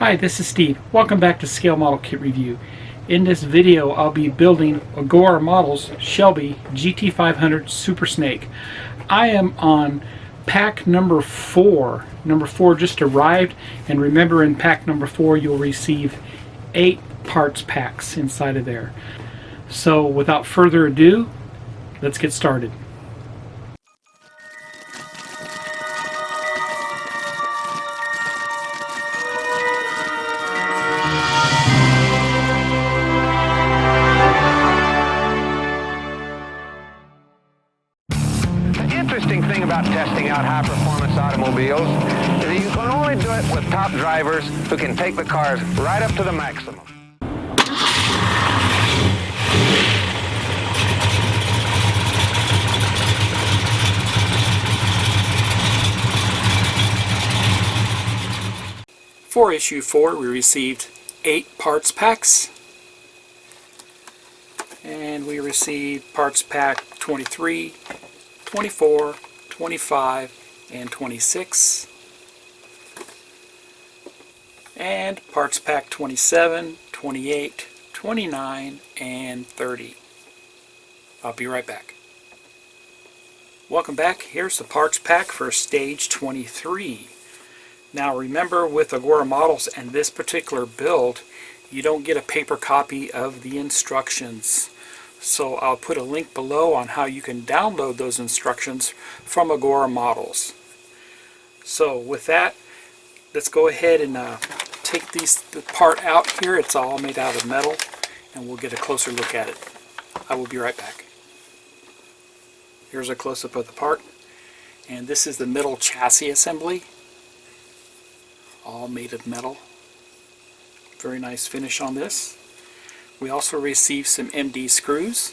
Hi, this is Steve. Welcome back to Scale Model Kit Review. In this video, I'll be building Agora Model's Shelby GT500 Super Snake. I am on pack number 4. Number 4 just arrived, and remember in pack number 4 you'll receive 8 parts packs inside of there. So without further ado, let's get started. The interesting thing about testing out high-performance automobiles is that you can only do it with top drivers who can take the cars right up to the maximum. For issue 4, we received 8 parts packs, and we received parts pack 23, 24, 25, and 26, and parts pack 27, 28, 29, and 30. I'll be right back. Welcome back. Here's the parts pack for stage 23. Now remember, with Agora models and this particular build, you don't get a paper copy of the instructions. So I'll put a link below on how you can download those instructions from Agora models. So with that, let's go ahead and take the part out here. It's all made out of metal, and we'll get a closer look at it. I will be right back. Here's a close-up of the part, and this is the middle chassis assembly, all made of metal. Very nice finish on this. We also received some MD screws.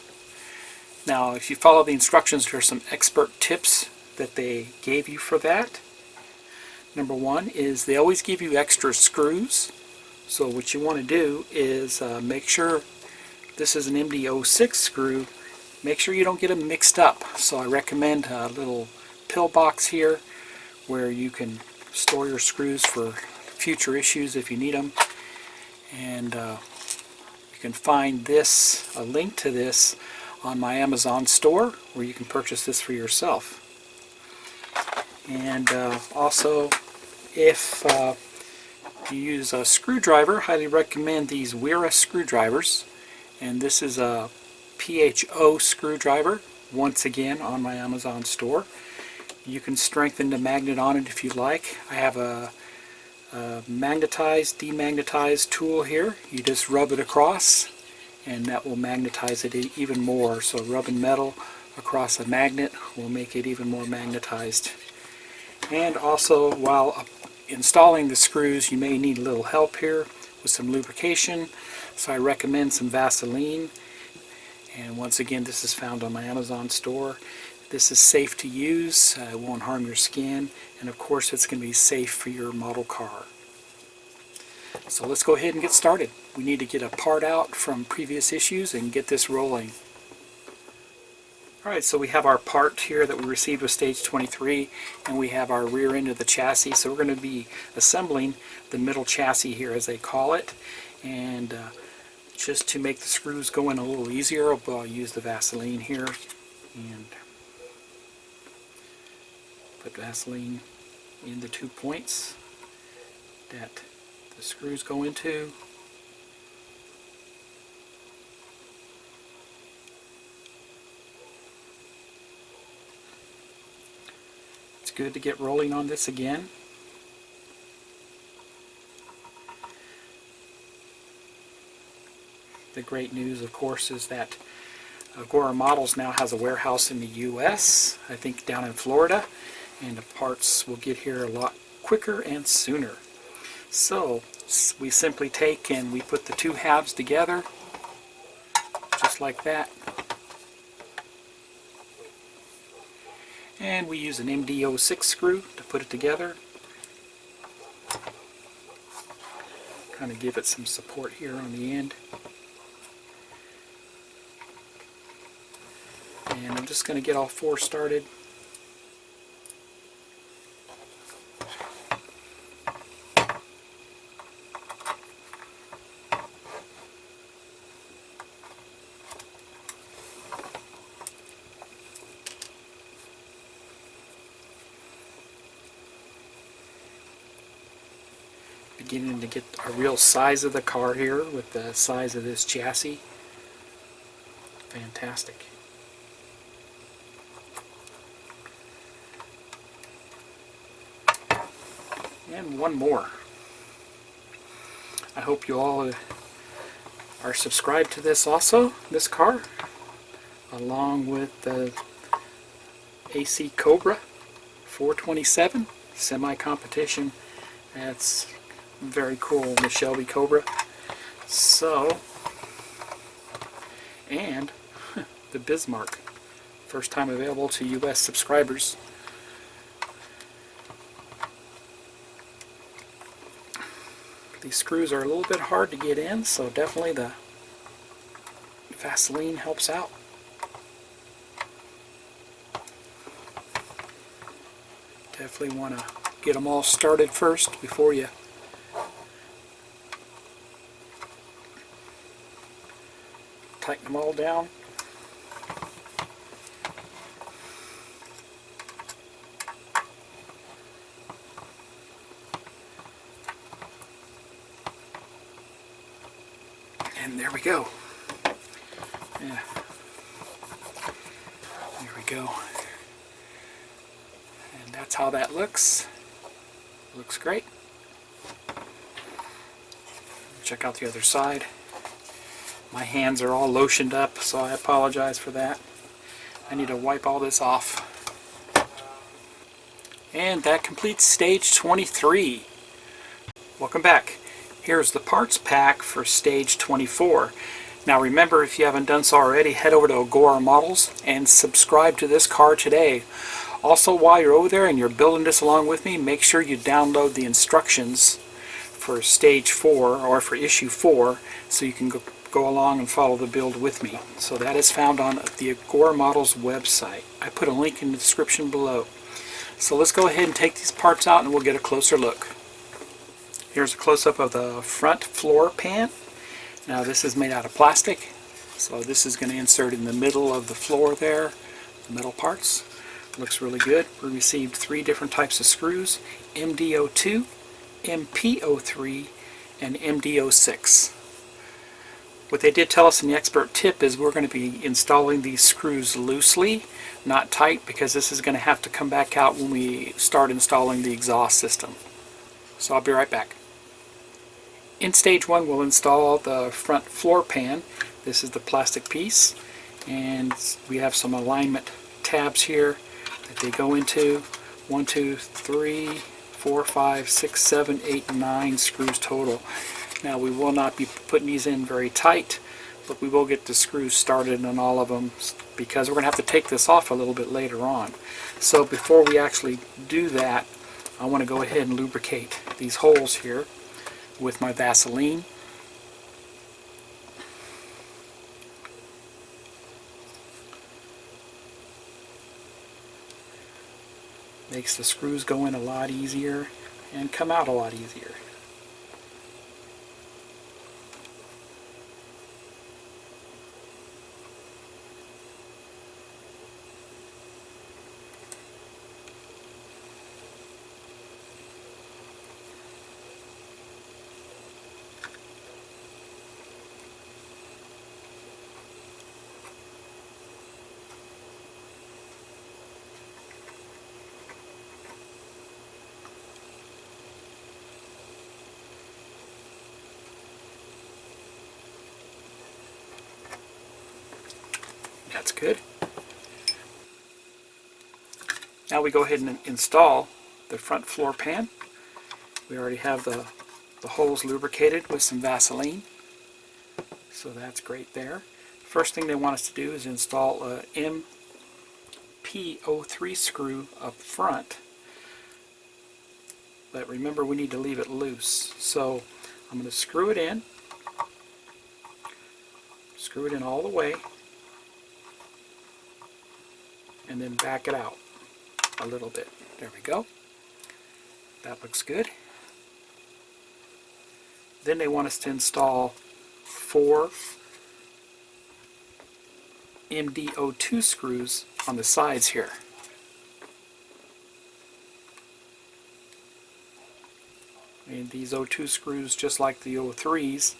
Now if you follow the instructions, there's some expert tips that they gave you for that. Number one is they always give you extra screws. So what you want to do is make sure this is an MD06 screw. Make sure you don't get them mixed up. So I recommend a little pill box here where you can store your screws for future issues if you need them. And you can find this, a link to this, on my Amazon store where you can purchase this for yourself. And also, if you use a screwdriver, highly recommend these Wera screwdrivers. And this is a PHO screwdriver, once again on my Amazon store. You can strengthen the magnet on it if you like. I have a magnetized, demagnetized tool here. You just rub it across and that will magnetize it even more. So rubbing metal across a magnet will make it even more magnetized. And also, while installing the screws, you may need a little help here with some lubrication. So I recommend some Vaseline. And once again, this is found on my Amazon store. This is safe to use, it won't harm your skin, and of course it's going to be safe for your model car. So let's go ahead and get started. We need to get a part out from previous issues and get this rolling. Alright, so we have our part here that we received with stage 23, and we have our rear end of the chassis. So we're going to be assembling the middle chassis here, as they call it. And just to make the screws go in a little easier, I'll use the Vaseline here. And put Vaseline in the 2 points that the screws go into. It's good to get rolling on this again. The great news, of course, is that Agora Models now has a warehouse in the US, I think down in Florida, and the parts will get here a lot quicker and sooner. So we simply take and we put the two halves together, just like that. And we use an MD06 screw to put it together. Kind of give it some support here on the end. And I'm just going to get all 4 started. beginning to get a real size of the car here with the size of this chassis. Fantastic. And one more. I hope you all are subscribed to this also, this car, along with the AC Cobra 427 semi-competition. That's very cool, the Shelby Cobra. So, and the Bismarck, first time available to US subscribers. These screws are a little bit hard to get in, so definitely the Vaseline helps out. Definitely want to get them all started first before you tighten them all down. And there we go. Yeah. There we go. And that's how that looks. Looks great. Check out the other side. My hands are all lotioned up, so I apologize for that. I need to wipe all this off. And that completes stage 23. Welcome back. Here's the parts pack for stage 24. Now remember, if you haven't done so already, head over to Agora Models and subscribe to this car today. Also, while you're over there and you're building this along with me, make sure you download the instructions for stage 4 or for issue 4 so you can go along and follow the build with me. So that is found on the Agora Models website. I put a link in the description below. So let's go ahead and take these parts out and we'll get a closer look. Here's a close-up of the front floor pan. Now this is made out of plastic, so this is going to insert in the middle of the floor there, the metal parts. Looks really good. We received 3 different types of screws, MD02, MP03, and MD06. What they did tell us in the expert tip is we're going to be installing these screws loosely, not tight, because this is going to have to come back out when we start installing the exhaust system. So I'll be right back. In stage 1 we'll install the front floor pan. This is the plastic piece, and we have some alignment tabs here that they go into. 1, 2, 3, 4, 5, 6, 7, 8, 9 screws total. Now we will not be putting these in very tight, but we will get the screws started on all of them because we're going to have to take this off a little bit later on. So before we actually do that, I want to go ahead and lubricate these holes here with my Vaseline. Makes the screws go in a lot easier and come out a lot easier. That's good. Now we go ahead and install the front floor pan. We already have the holes lubricated with some Vaseline, so that's great there. First thing they want us to do is install a MP03 screw up front, but remember we need to leave it loose. So I'm going to screw it in all the way, and then back it out a little bit. There we go. That looks good. Then they want us to install 4 MD02 screws on the sides here. And these O2 screws, just like the O3s,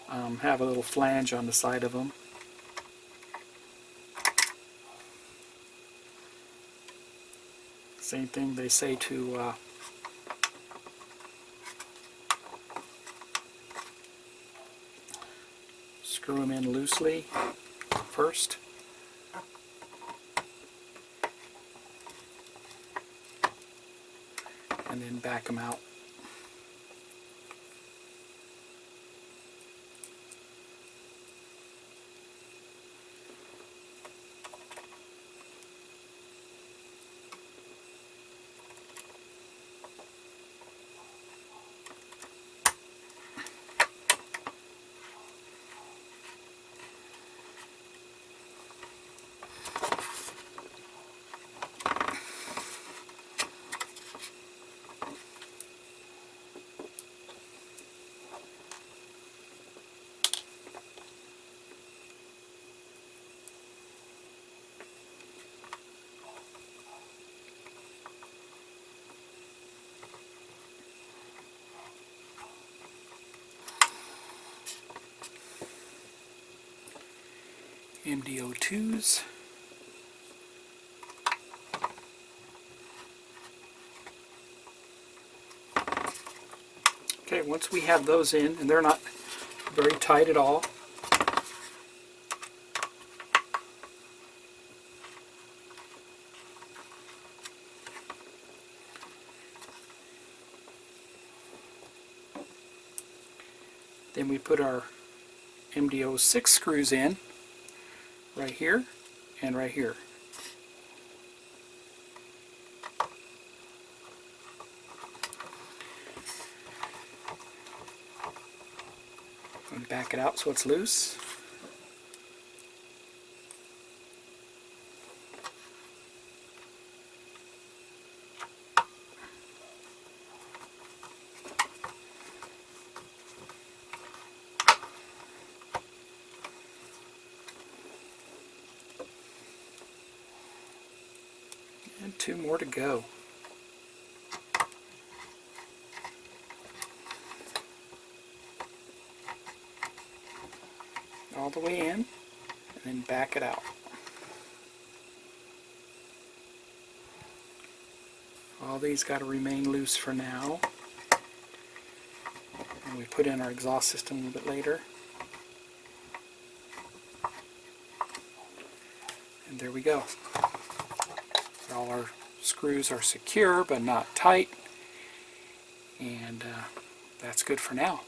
have a little flange on the side of them. Same thing they say to screw them in loosely first. And then back them out. MDO2s. Okay, once we have those in, and they're not very tight at all, then we put our MDO6 screws in, right here and right here. And back it out so it's loose. And 2 more to go. All the way in, and then back it out. All these got to remain loose for now. And we put in our exhaust system a little bit later. And there we go. All our screws are secure but not tight, and that's good for now.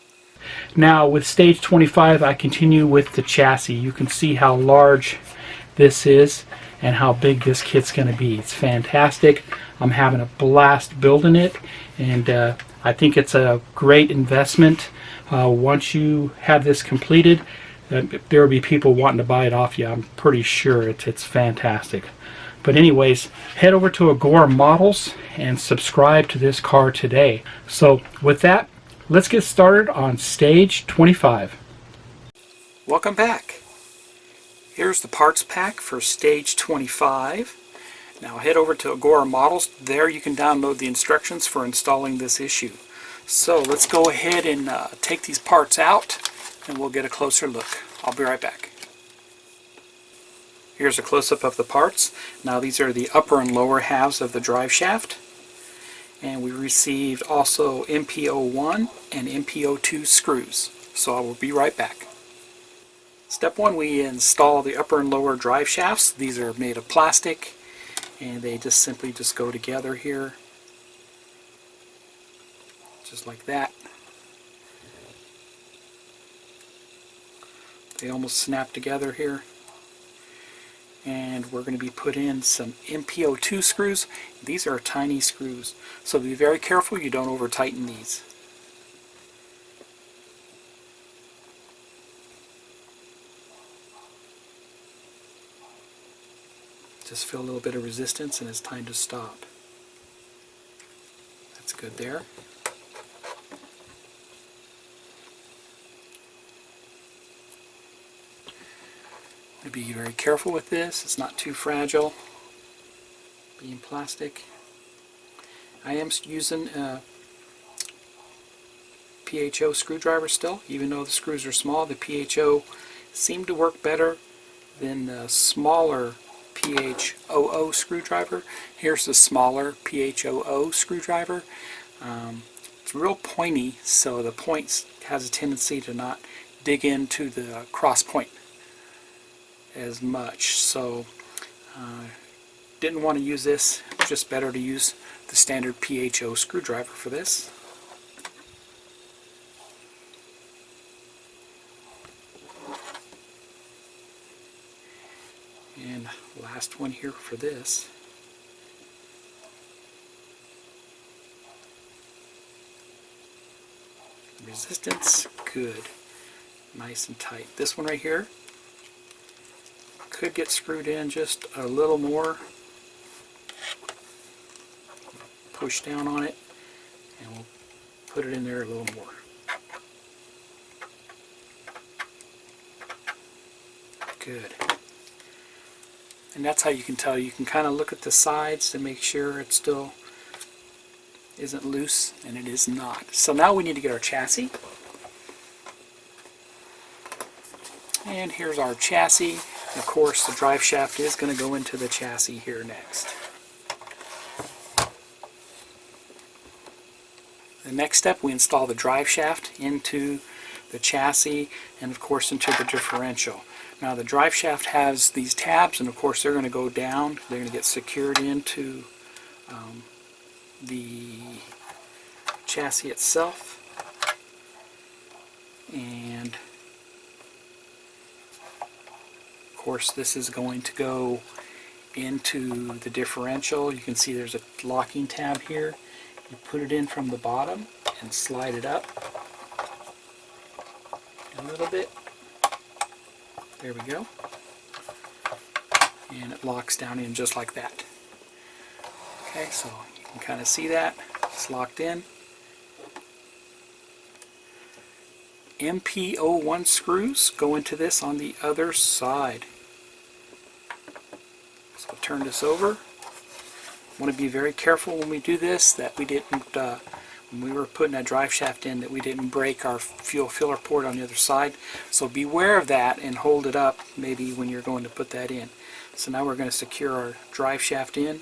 Now with stage 25 I continue with the chassis. You can see how large this is and how big this kit's going to be. It's fantastic. I'm having a blast building it, and I think it's a great investment. Once you have this completed, there will be people wanting to buy it off you. I'm pretty sure it's fantastic. But anyways, head over to Agora Models and subscribe to this car today. So with that, let's get started on stage 25. Welcome back. Here's the parts pack for stage 25. Now head over to Agora Models. There you can download the instructions for installing this issue. So let's go ahead and take these parts out and we'll get a closer look. I'll be right back. Here's a close-up of the parts. Now these are the upper and lower halves of the drive shaft. And we received also MPO1 and MPO2 screws. So I will be right back. Step 1, we install the upper and lower drive shafts. These are made of plastic, and they just simply go together here. Just like that. They almost snap together here. And we're going to be put in some MPO2 screws. These are tiny screws, so be very careful you don't over tighten these. Just feel a little bit of resistance and it's time to stop. That's good there. Be very careful with this. It's not too fragile. Being plastic. I am using PHO screwdriver still. Even though the screws are small, the PHO seem to work better than the smaller PHOO screwdriver. Here's the smaller PHOO screwdriver. It's real pointy, so the point has a tendency to not dig into the cross point as much. So didn't want to use this. Just better to use the standard PHO screwdriver for this. And last one here for this. Resistance, good. Nice and tight. This one right here could get screwed in just a little more. Push down on it and we'll put it in there a little more. Good. And that's how you can tell. You can kind of look at the sides to make sure it still isn't loose, and it is not. So now we need to get our chassis. And here's our chassis. And of course the drive shaft is going to go into the chassis here next. The next step, we install the drive shaft into the chassis and of course into the differential. Now the drive shaft has these tabs, and of course they're going to go down. They're going to get secured into the chassis itself. And of course this is going to go into the differential. You can see there's a locking tab here. You put it in from the bottom and slide it up a little bit. There we go. And it locks down in just like that. Okay, so you can kind of see that. It's locked in. MP01 screws go into this on the other side. So I'll turn this over. Want to be very careful when we do this that we didn't, when we were putting that drive shaft in, that we didn't break our fuel filler port on the other side. So beware of that and hold it up maybe when you're going to put that in. So now we're going to secure our drive shaft in.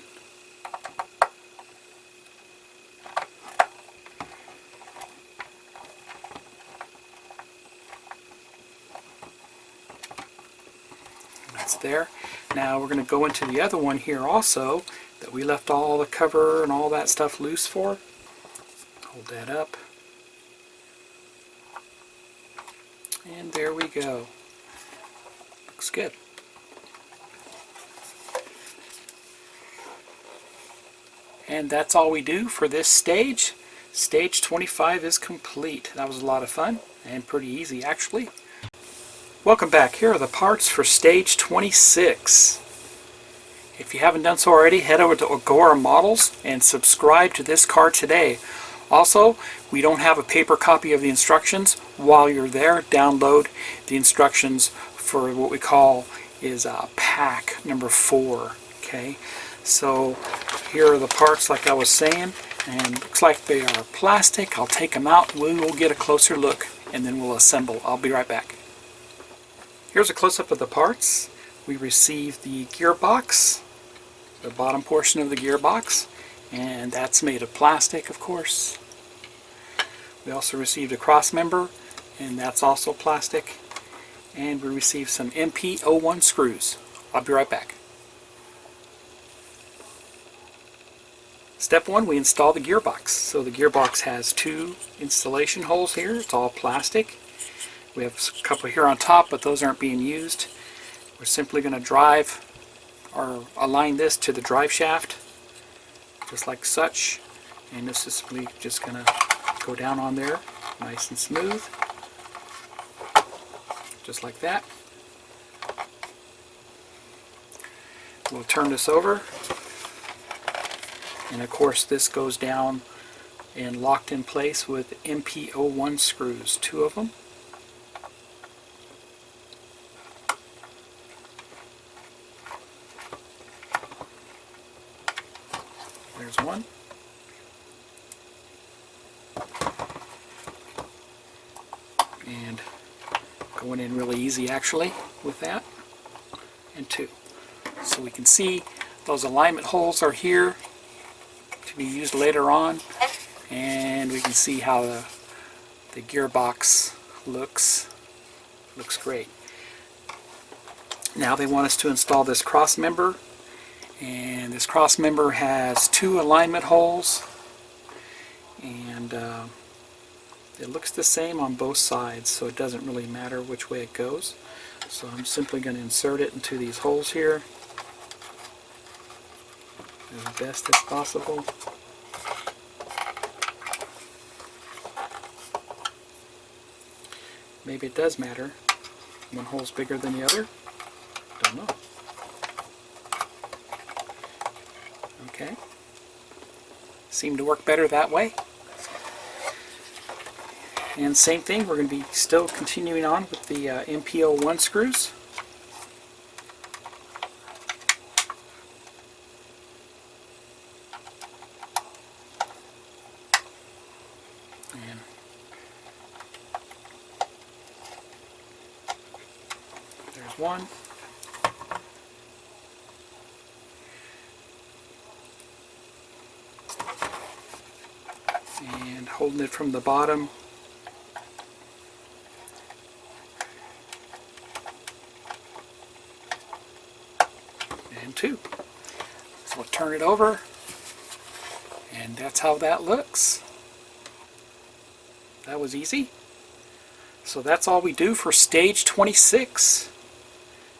That's there. Now we're going to go into the other one here also that we left all the cover and all that stuff loose for. Hold that up. And there we go. Looks good. And that's all we do for this stage. Stage 25 is complete. That was a lot of fun and pretty easy actually. Welcome back. Here are the parts for stage 26. If you haven't done so already, head over to Agora Models and subscribe to this car today. Also, we don't have a paper copy of the instructions. While you're there, download the instructions for what we call is pack number 4. Okay, so here are the parts like I was saying, and looks like they are plastic. I'll take them out. We will get a closer look and then we'll assemble. I'll be right back. Here's a close-up of the parts. We received the gearbox, the bottom portion of the gearbox, and that's made of plastic, of course. We also received a cross member, and that's also plastic. And we received some MP01 screws. I'll be right back. Step 1, we install the gearbox. So the gearbox has 2 installation holes here. It's all plastic. We have a couple here on top, but those aren't being used. We're simply going to drive or align this to the drive shaft, just like such. And this is simply just going to go down on there, nice and smooth, just like that. We'll turn this over, and of course this goes down and locked in place with MP01 screws, 2 of them. There's one. and going in really easy actually with that, and 2. So we can see those alignment holes are here to be used later on, and we can see how the gearbox looks great. Now they want us to install this cross member, and this cross member has 2 alignment holes, and it looks the same on both sides, so it doesn't really matter which way it goes. So I'm simply going to insert it into these holes here as best as possible. Maybe it does matter. One hole's bigger than the other. Don't know. Okay. Seemed to work better that way. And same thing, we're going to be still continuing on with the MP01 screws. And there's one. And holding it from the bottom, and 2. So we'll turn it over, and that's how that looks. That was easy. So that's all we do for stage 26.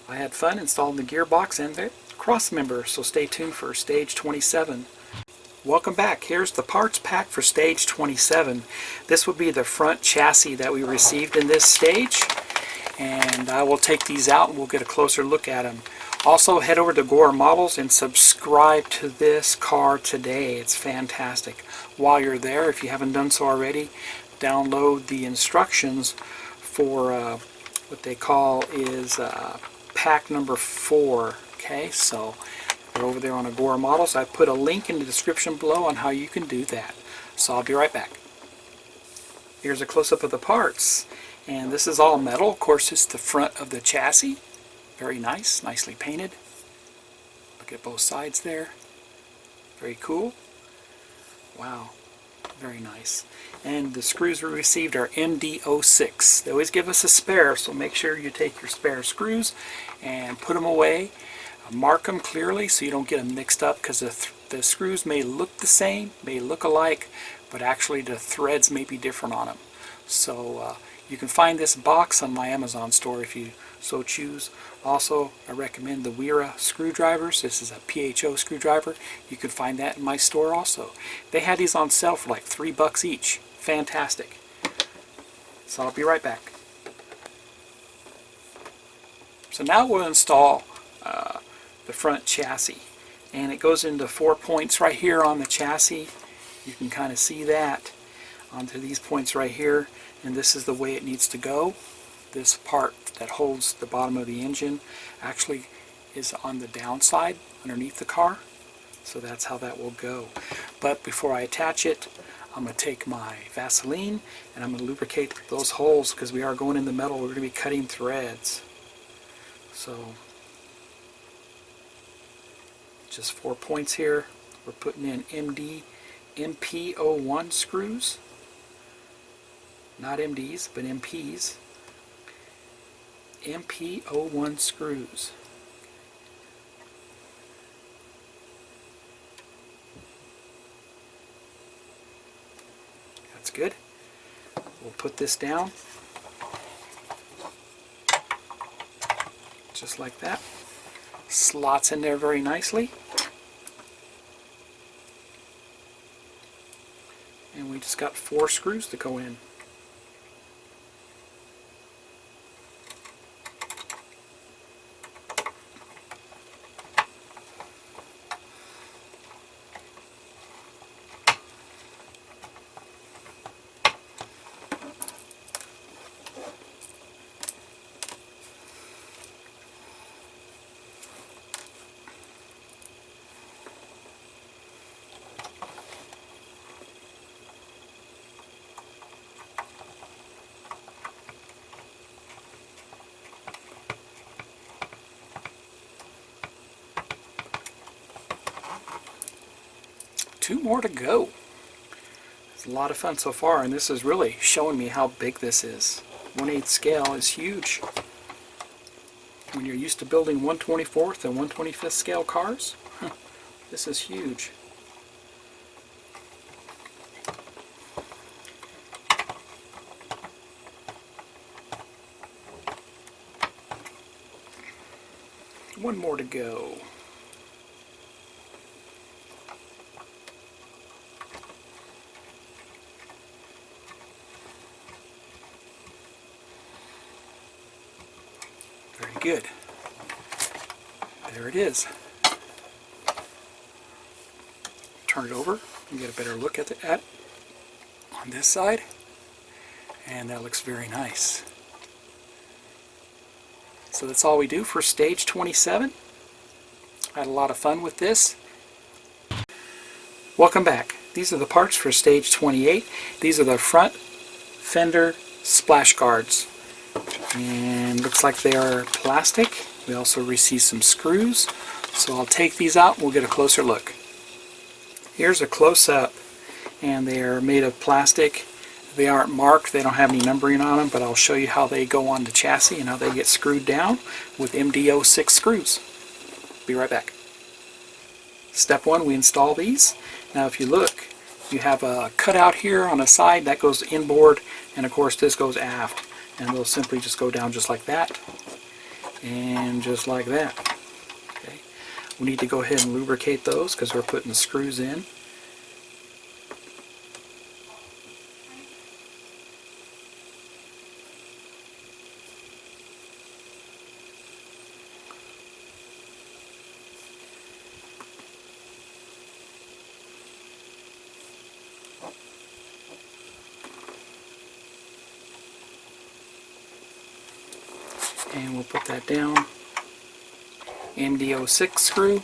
I had fun installing the gearbox and the cross member, so stay tuned for stage 27. Welcome back. Here's the parts pack for stage 27. This will be the front chassis that we received in this stage, and I will take these out and we'll get a closer look at them. Also, head over to Agora Models and subscribe to this car today. It's fantastic. While you're there, if you haven't done so already, download the instructions for what they call is pack number 4. Okay, so we're over there on Agora Models. I put a link in the description below on how you can do that. So I'll be right back. Here's a close-up of the parts, and this is all metal. Of course, it's the front of the chassis. Very nice, nicely painted. Look at both sides there. Very cool. Wow, very nice. And the screws we received are MD06. They always give us a spare, so make sure you take your spare screws and put them away. Mark them clearly so you don't get them mixed up, because the screws may look the same, may look alike, but actually the threads may be different on them. So you can find this box on my Amazon store if you so choose. Also, I recommend the Wera screwdrivers. This is a PHO screwdriver. You can find that in my store also. They had these on sale for like $3 each. Fantastic. So I'll be right back. So now we'll install the front chassis, and it goes into 4 points right here on the chassis. You can kind of see that onto these points right here, and this is the way it needs to go. This part that holds the bottom of the engine actually is on the downside underneath the car, so that's how that will go. But before I attach it, I'm going to take my Vaseline and I'm going to lubricate those holes, because we are going in the metal. We're going to be cutting threads. So just 4 points here. We're putting in MP01 screws, not MDs but MPs. MP01 screws. That's good. We'll put this down just like that. Slots in there very nicely. And we just got 4 screws to go in. 2 more to go. It's a lot of fun so far, and this is really showing me how big this is. 1/8 scale is huge. When you're used to building 1/24 and 1/25 scale cars, this is huge. One more to go. Very good. There it is. Turn it over and get a better look at it on this side. And that looks very nice. So that's all we do for stage 27. I had a lot of fun with this. Welcome back. These are the parts for stage 28. These are the front fender splash guards. And looks like they are plastic. We also received some screws. So I'll take these out and we'll get a closer look. Here's a close-up, and they are made of plastic. They aren't marked, they don't have any numbering on them, but I'll show you how they go on the chassis and how they get screwed down with MD06 screws. Be right back. Step 1, we install these. Now if you look, you have a cutout here on the side that goes inboard, and of course this goes aft. And they'll simply just go down just like that, and just like that. Okay. We need to go ahead and lubricate those because we're putting the screws in. And we'll put that down. MD06 screw.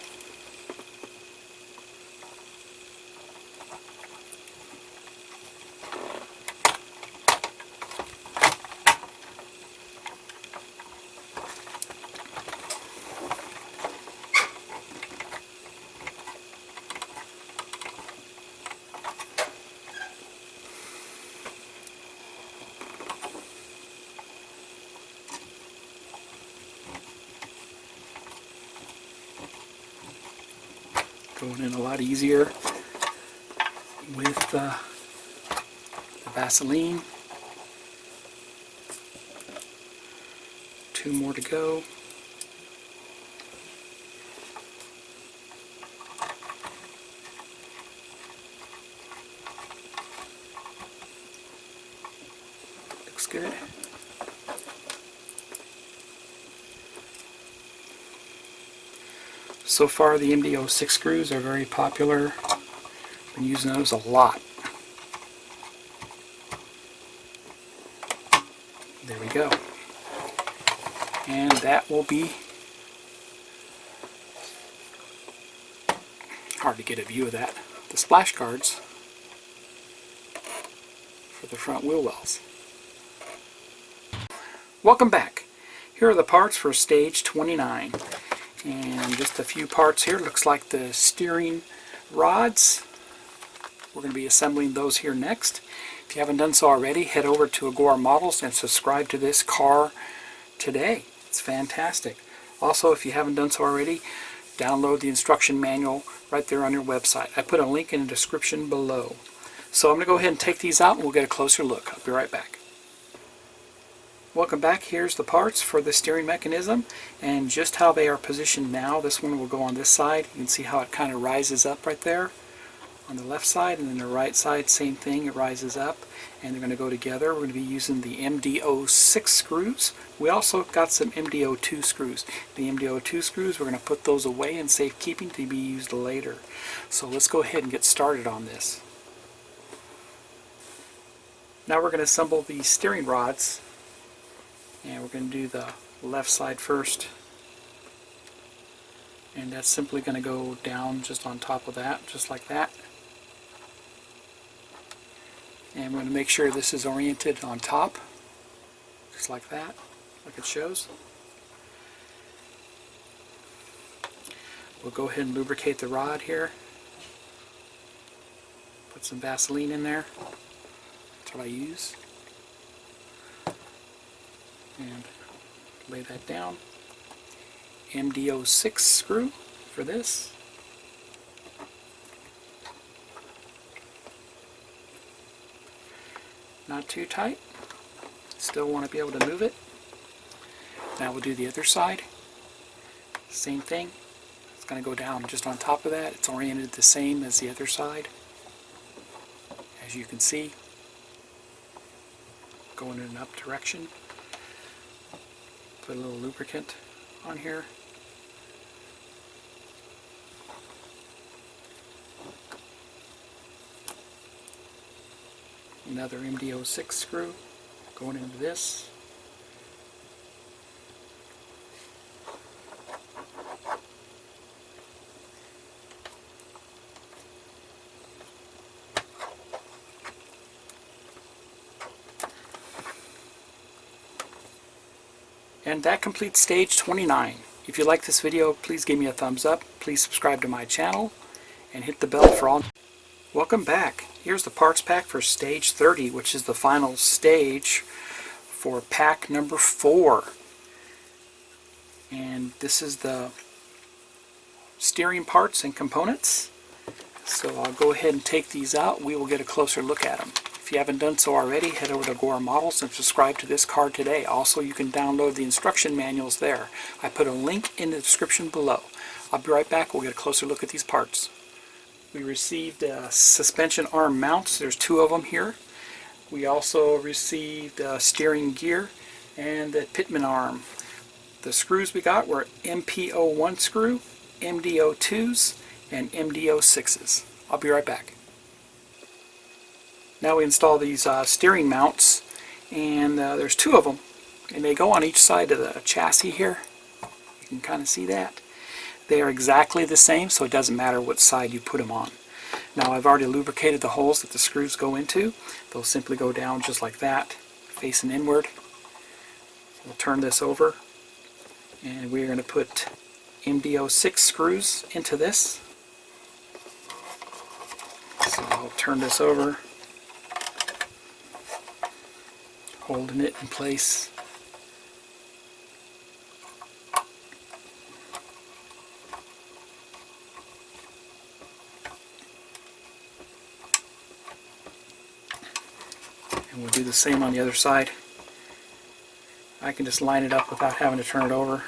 Going in a lot easier with the Vaseline. 2 more to go. Looks good. So far the MD06 screws are very popular. Been using those a lot. There we go. And that will be hard to get a view of that. The splash guards for the front wheel wells. Welcome back. Here are the parts for stage 29. And just a few parts here. Looks like the steering rods. We're going to be assembling those here next. If you haven't done so already, head over to Agora Models and subscribe to this car today. It's fantastic. Also, if you haven't done so already, download the instruction manual right there on your website. I put a link in the description below. So I'm going to go ahead and take these out and we'll get a closer look. I'll be right back. Welcome back. Here's the parts for the steering mechanism and just how they are positioned now. This one will go on this side. You can see how it kind of rises up right there on the left side, and then the right side, same thing, it rises up, and they're going to go together. We're going to be using the MD06 screws. We also got some MD02 screws. The MD02 screws, we're going to put those away in safekeeping to be used later. So let's go ahead and get started on this. Now we're going to assemble the steering rods. And we're going to do the left side first, and that's simply going to go down just on top of that, just like that. And we're going to make sure this is oriented on top, just like that, like it shows. We'll go ahead and lubricate the rod here. Put some Vaseline in there. That's what I use. And lay that down. MD06 screw for this. Not too tight. Still want to be able to move it. Now we'll do the other side. Same thing. It's going to go down just on top of that. It's oriented the same as the other side. As you can see, going in an up direction. Put a little lubricant on here. Another MD06 screw going into this. And that completes stage 29. If you like this video, please give me a thumbs up. Please subscribe to my channel and hit the bell for all. Welcome back. Here's the parts pack for stage 30, which is the final stage for pack number 4. And this is the steering parts and components. So I'll go ahead and take these out. We will get a closer look at them. If you haven't done so already, head over to Agora Models and subscribe to this card today. Also, you can download the instruction manuals there. I put a link in the description below. I'll be right back. We'll get a closer look at these parts. We received suspension arm mounts. There's 2 of them here. We also received steering gear and the pitman arm. The screws we got were MP01 screw, MD02s, and MD06s. I'll be right back. Now we install these steering mounts, and there's 2 of them, and they go on each side of the chassis here. You can kind of see that. They are exactly the same, so it doesn't matter what side you put them on. Now I've already lubricated the holes that the screws go into. They'll simply go down just like that, facing inward. We'll turn this over, and we're going to put MD06 screws into this. So I'll turn this over, holding it in place. And we'll do the same on the other side. I can just line it up without having to turn it over.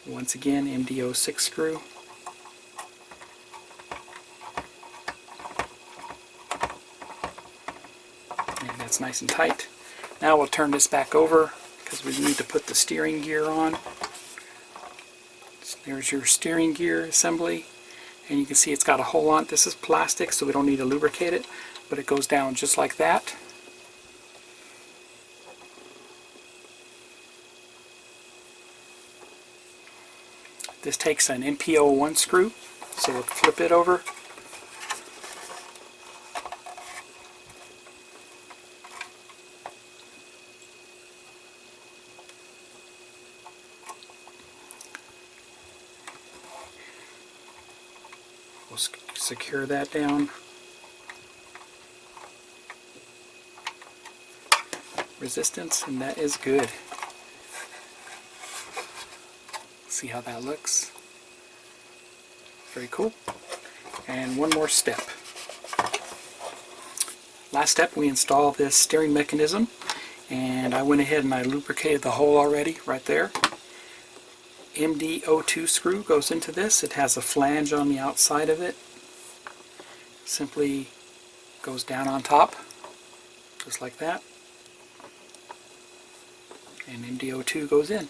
Once again, MD06 screw. And that's nice and tight. Now we'll turn this back over because we need to put the steering gear on. There's your steering gear assembly, and you can see it's got a hole on it. This is plastic, so we don't need to lubricate it, but it goes down just like that. This takes an MP01 screw, so we'll flip it over. We'll secure that down. Resistance, and that is good. See how that looks. Very cool. And one more step. Last step, we install this steering mechanism, and I went ahead and I lubricated the hole already right there. MD02 screw goes into this. It has a flange on the outside of it. Simply goes down on top, just like that. And MD02 goes in.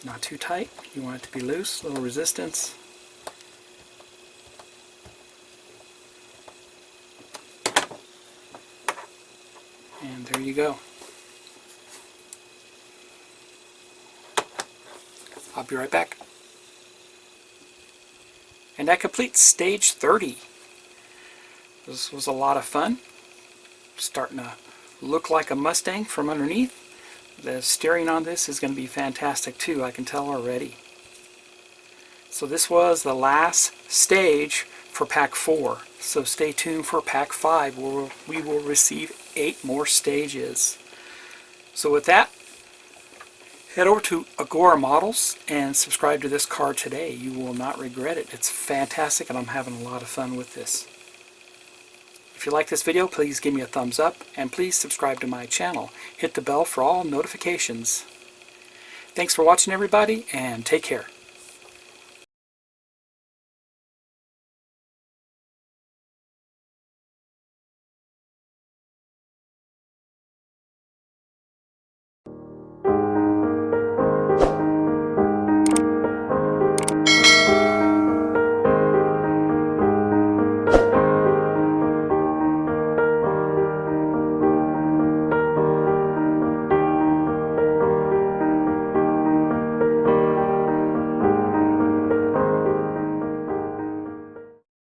Not too tight. You want it to be loose, a little resistance. And there you go. I'll be right back. And that completes stage 30. This was a lot of fun. Starting to look like a Mustang from underneath. The steering on this is going to be fantastic too, I can tell already. So this was the last stage for Pack 4. So stay tuned for Pack 5 where we will receive 8 more stages. So with that, head over to Agora Models and subscribe to this car today. You will not regret it. It's fantastic and I'm having a lot of fun with this. If you like this video, please give me a thumbs up and please subscribe to my channel. Hit the bell for all notifications. Thanks for watching everybody and take care.